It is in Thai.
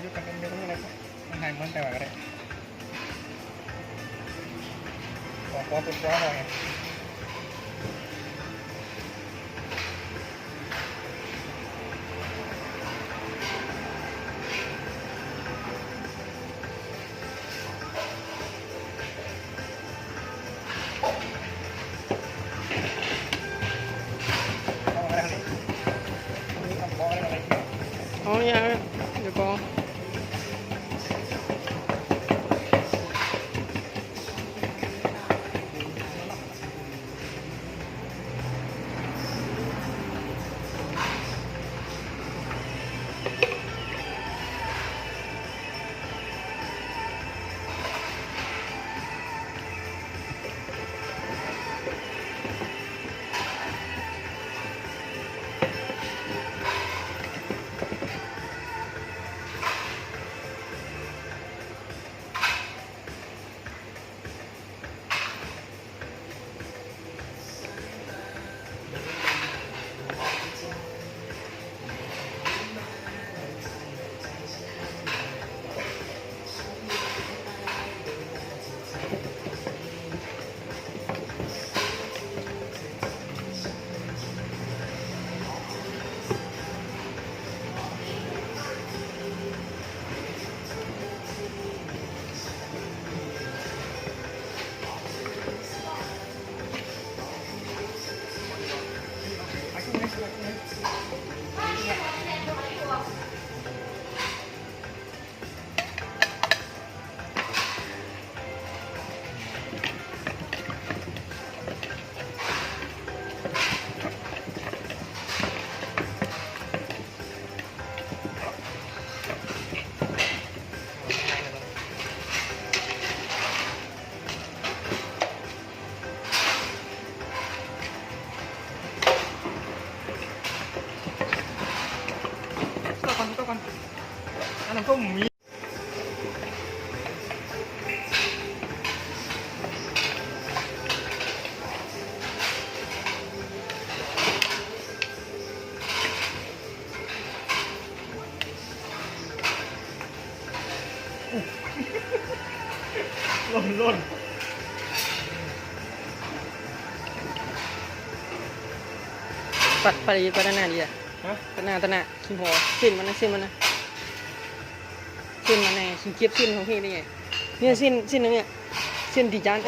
ยุกันเป็นเรื่องอะไรมันหายเหมือนแต่ว่าก็ได้บอกว่าเป็นว่าอะไรอ๋อเนี่ยเดี๋ยวกองอันนั้นก็มีล่นปัดไปด้านหน้าดีอ่ะด้านหน้าขี้หัวสิ้นมันนะสิ้นมันนะสิ้นมันไงขี้เก็บสิ้นของพี่ได้ไงเนี่ยสิ้นนั่นเนี่ยสิ้นที่จาน